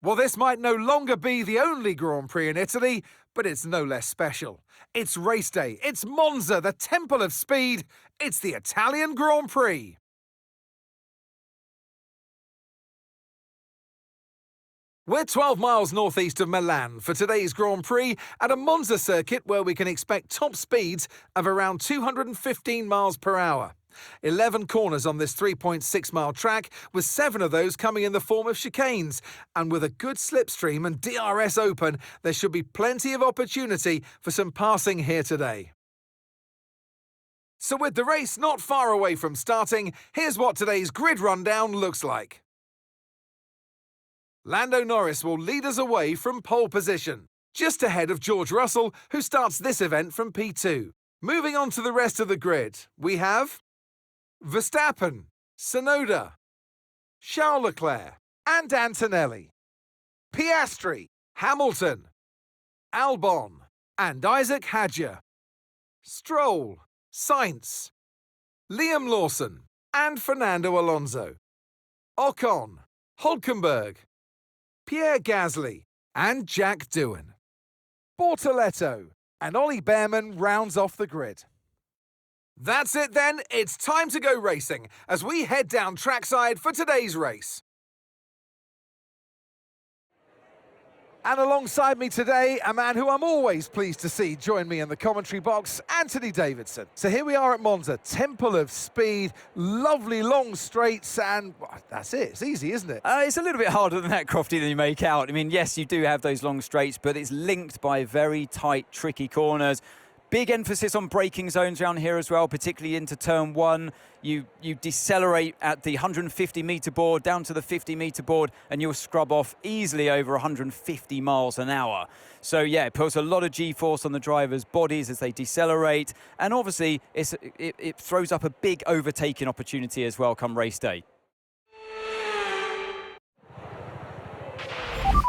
Well, this might no longer be the only Grand Prix in Italy, but it's no less special. It's race day, it's Monza, the temple of speed, it's the Italian Grand Prix. We're 12 miles northeast of Milan for today's Grand Prix at a Monza circuit where we can expect top speeds of around 215 miles per hour. 11 corners on this 3.6-mile track, with 7 of those coming in the form of chicanes. And with a good slipstream and DRS open, there should be plenty of opportunity for some passing here today. So with the race not far away from starting, here's what today's grid rundown looks like. Lando Norris will lead us away from pole position, just ahead of George Russell, who starts this event from P2. Moving on to the rest of the grid, we have Verstappen, Tsunoda, Charles Leclerc and Antonelli, Piastri, Hamilton, Albon and Isaac Hadjar, Stroll, Sainz, Liam Lawson and Fernando Alonso, Ocon, Hülkenberg, Pierre Gasly and Jack Doohan. Bortoletto and Ollie Behrman rounds off the grid. That's it then, it's time to go racing as we head down trackside for today's race. And alongside me today, a man who I'm always pleased to see join me in the commentary box, Anthony Davidson. So here we are at Monza, temple of speed, lovely long straights, and well, that's it. It's easy, isn't it? It's a little bit harder than that, Crofty, than you make out. I mean, yes, you do have those long straights, but it's linked by very tight, tricky corners. Big emphasis on braking zones around here as well, particularly into turn 1. You decelerate at the 150-metre board down to the 50-metre board, and you'll scrub off easily over 150 miles an hour. So, yeah, it puts a lot of G-force on the drivers' bodies as they decelerate, and obviously it throws up a big overtaking opportunity as well come race day.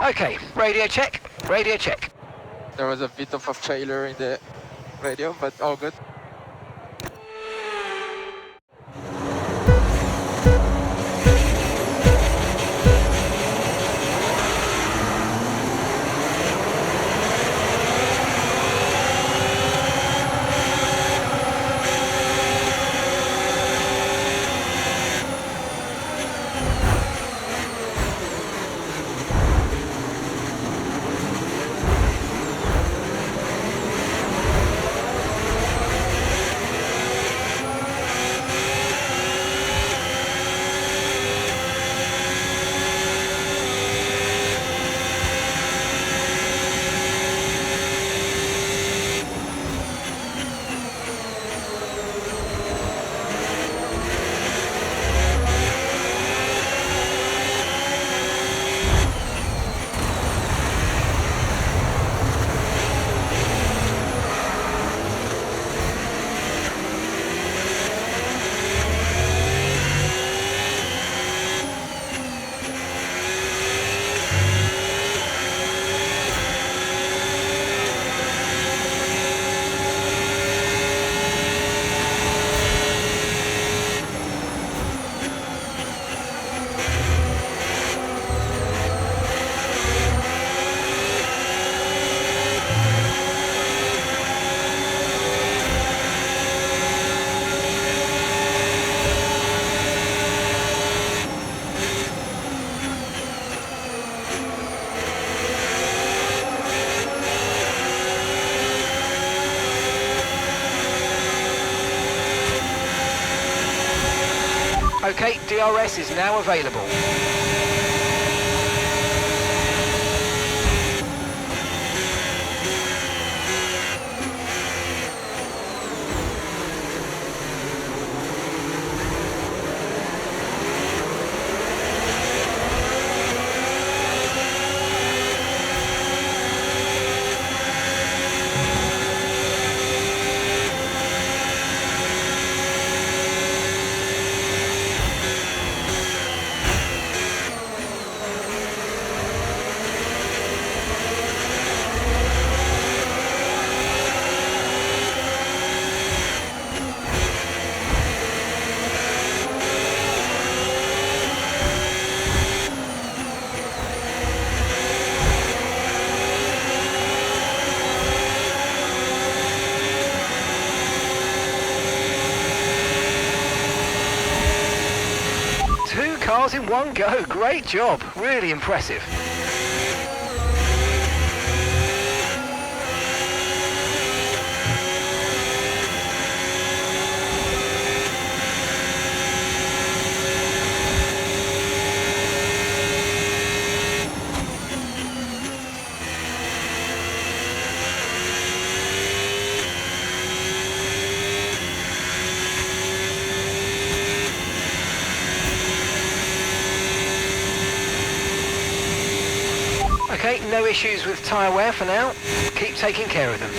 Okay, radio check, radio check. There was a bit of a failure in the radio, but all good. Okay, DRS is now available. cars in one go. Great job. Really impressive. Okay, no issues with tyre wear for now. Keep taking care of them.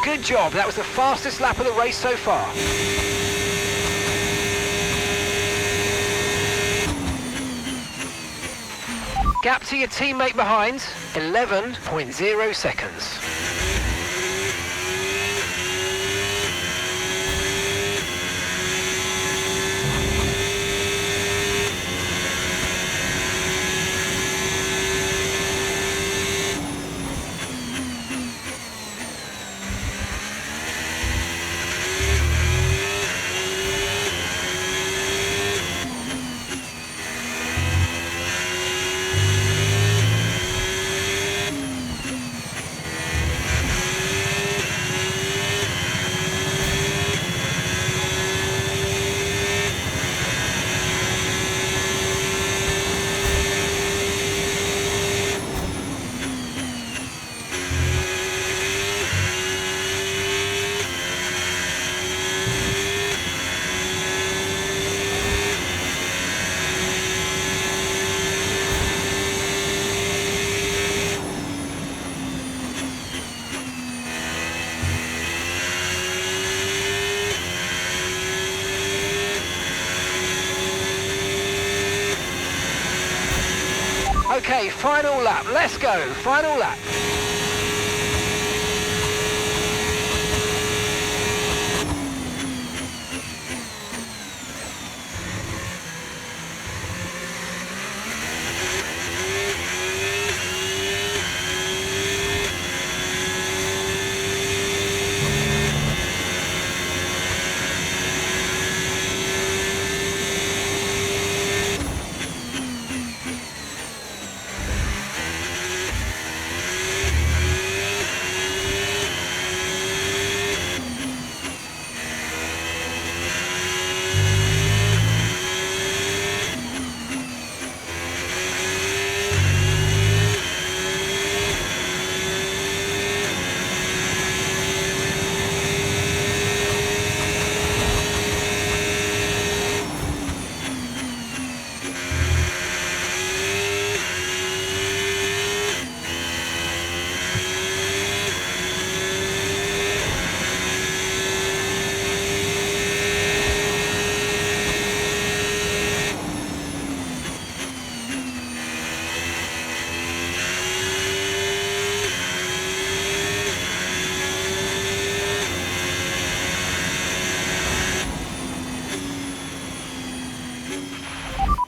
Good job, that was the fastest lap of the race so far. Gap to your teammate behind, 11.0 seconds. Okay, final lap, let's go, final lap.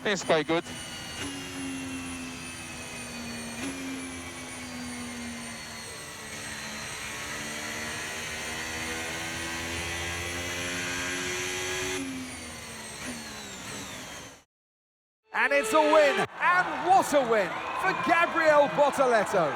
It's quite good. And it's a win, and what a win for Gabriel Bortoleto.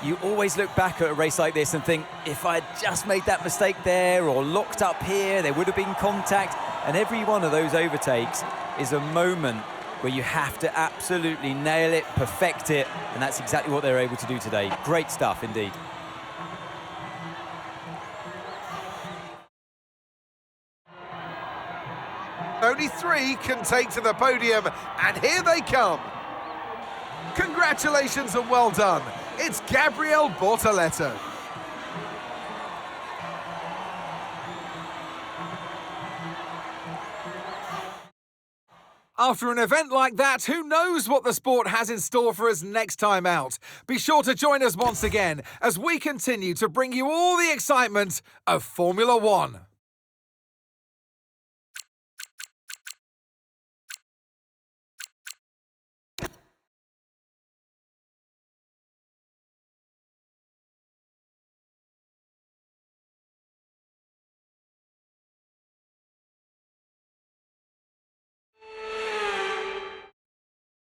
You always look back at a race like this and think, if I had just made that mistake there or locked up here, there would have been contact. And every one of those overtakes is a moment where you have to absolutely nail it, perfect it, and that's exactly what they're able to do today. Great stuff indeed. Only 3 can take to the podium, and here they come. Congratulations and well done. It's Gabriel Bortoleto. After an event like that, who knows what the sport has in store for us next time out? Be sure to join us once again as we continue to bring you all the excitement of Formula One.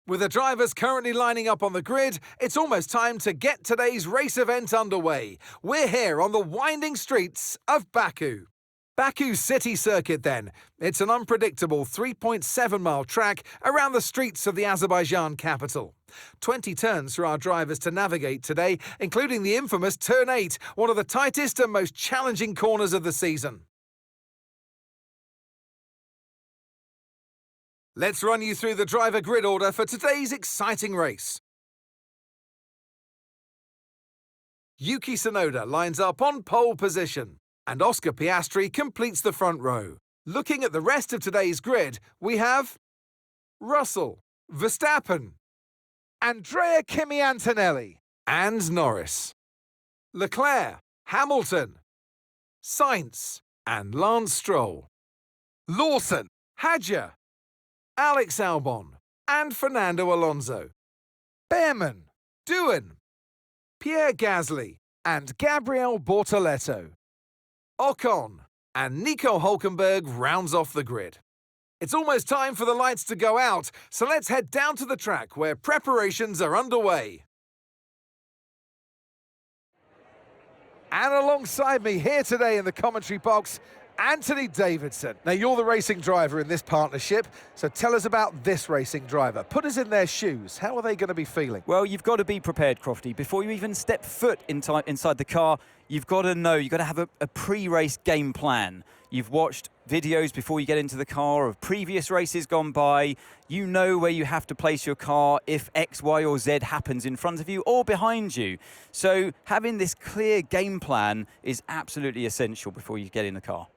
With the drivers currently lining up on the grid, it's almost time to get today's race event underway. We're here on the winding streets of Baku. Baku's city circuit then. It's an unpredictable 3.7-mile track around the streets of the Azerbaijan capital. 20 turns for our drivers to navigate today, including the infamous Turn 8, one of the tightest and most challenging corners of the season. Let's run you through the driver grid order for today's exciting race. Yuki Tsunoda lines up on pole position, and Oscar Piastri completes the front row. Looking at the rest of today's grid, we have Russell, Verstappen, Andrea Kimi Antonelli, and Norris. Leclerc, Hamilton, Sainz, and Lance Stroll. Lawson, Hadjar, Alex Albon, and Fernando Alonso. Behrman, Doohan, Pierre Gasly, and Gabriel Bortoleto. Ocon and Nico Hülkenberg rounds off the grid. It's almost time for the lights to go out, so let's head down to the track where preparations are underway. And alongside me here today in the commentary box, Anthony Davidson. Now, you're the racing driver in this partnership, so tell us about this racing driver. Put us in their shoes. How are they going to be feeling? Well, you've got to be prepared, Crofty. Before you even step foot inside the car, you've got to know, you've got to have a pre-race game plan. You've watched videos before you get into the car of previous races gone by. You know where you have to place your car if X, Y, or Z happens in front of you or behind you. So having this clear game plan is absolutely essential before you get in the car.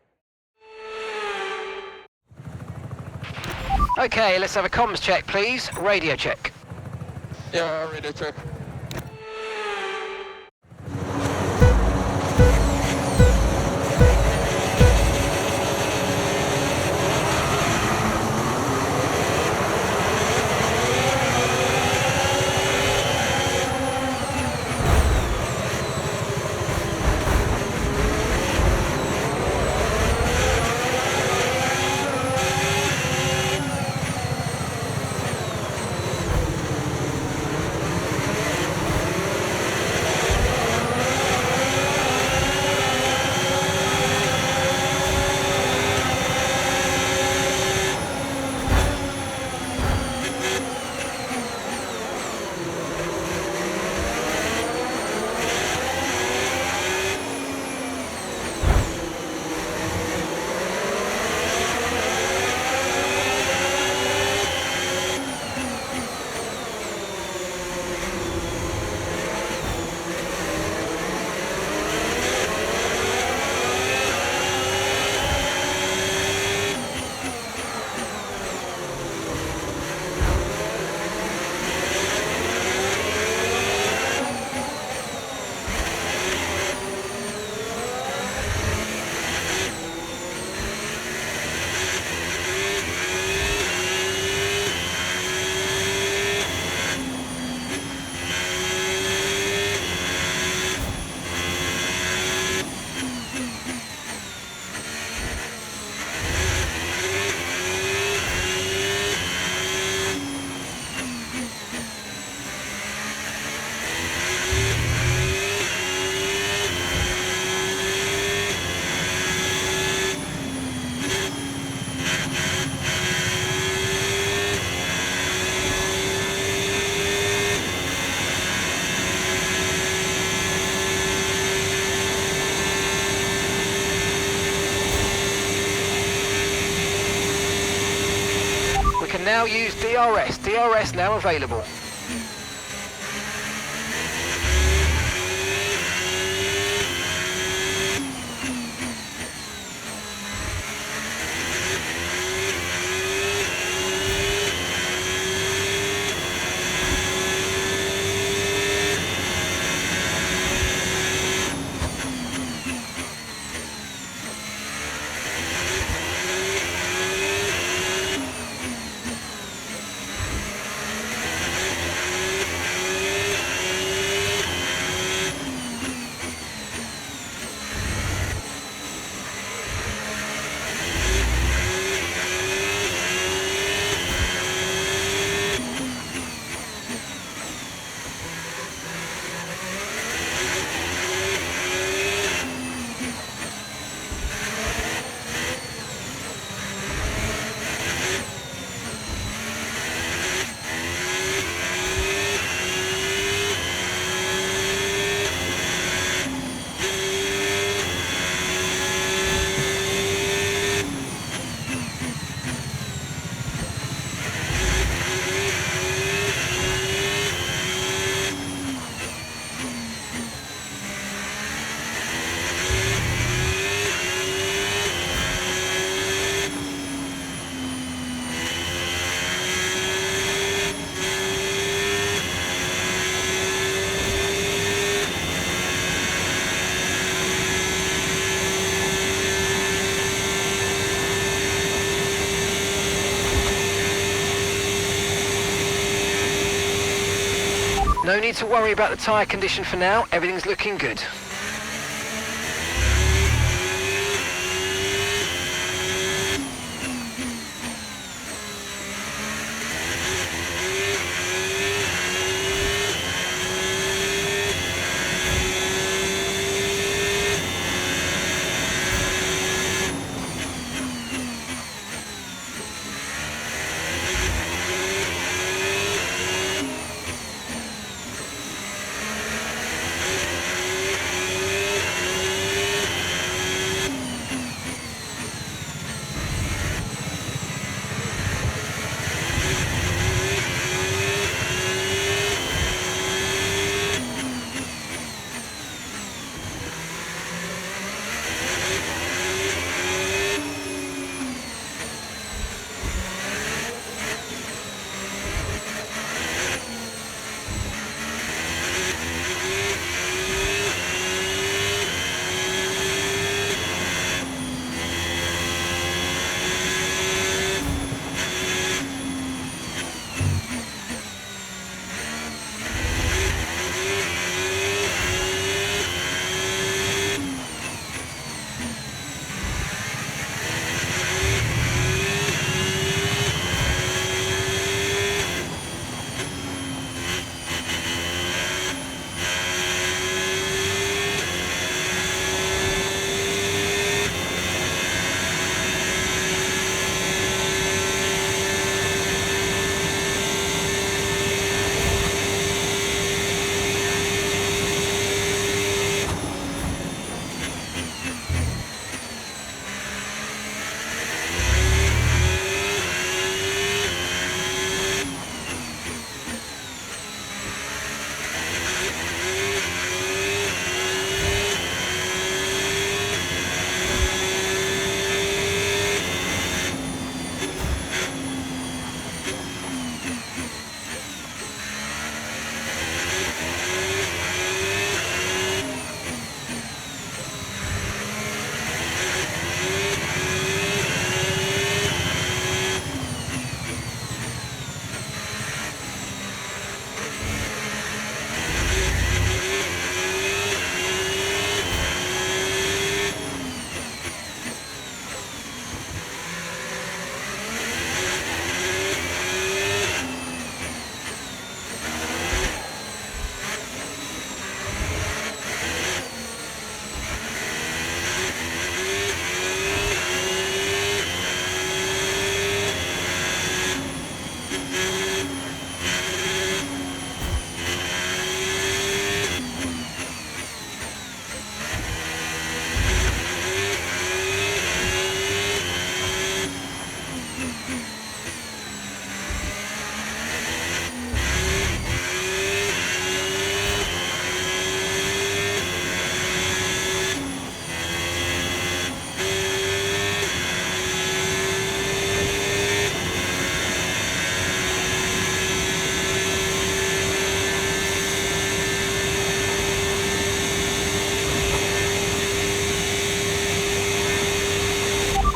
Okay, let's have a comms check, please. Radio check. Yeah, radio check. now use DRS. DRS now available. No need to worry about the tyre condition for now, everything's looking good.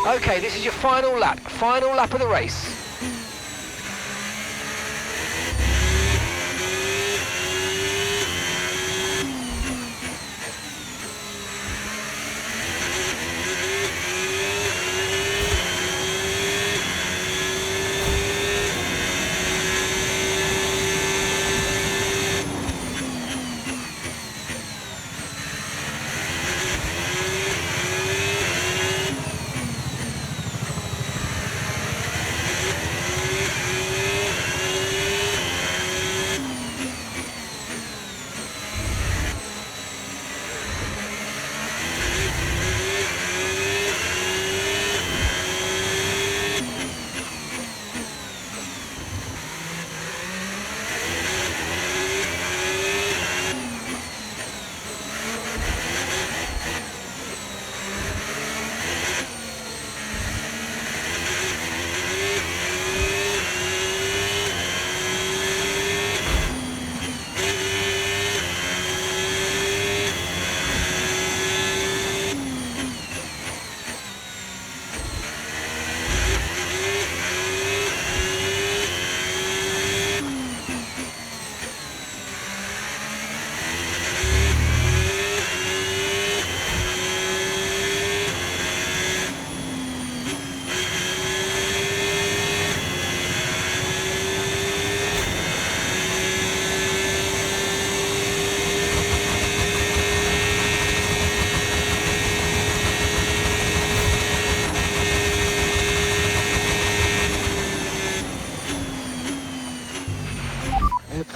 Okay, this is your final lap of the race.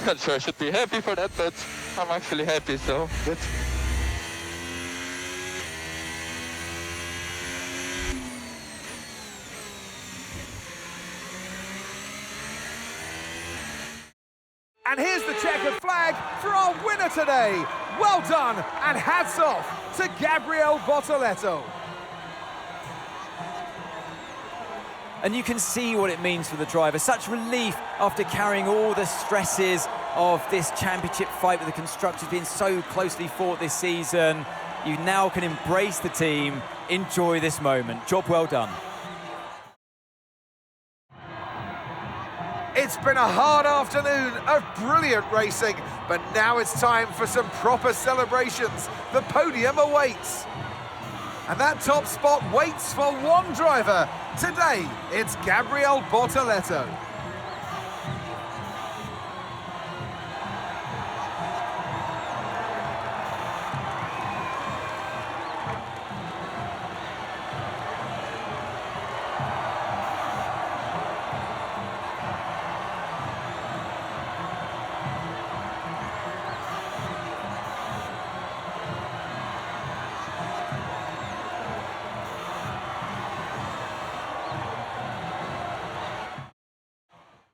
Not sure I should be happy for that, but I'm actually happy, so good. And here's the checkered flag for our winner today. Well done and hats off to Gabriele Bortoleto. And you can see what it means for the driver. Such relief after carrying all the stresses of this championship fight with the constructors being so closely fought this season. You now can embrace the team, enjoy this moment. Job well done. It's been a hard afternoon of brilliant racing, but now it's time for some proper celebrations. The podium awaits. And that top spot waits for one driver. Today, it's Gabriele Bortoleto.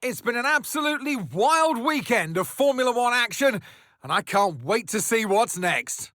It's been an absolutely wild weekend of Formula One action, and I can't wait to see what's next.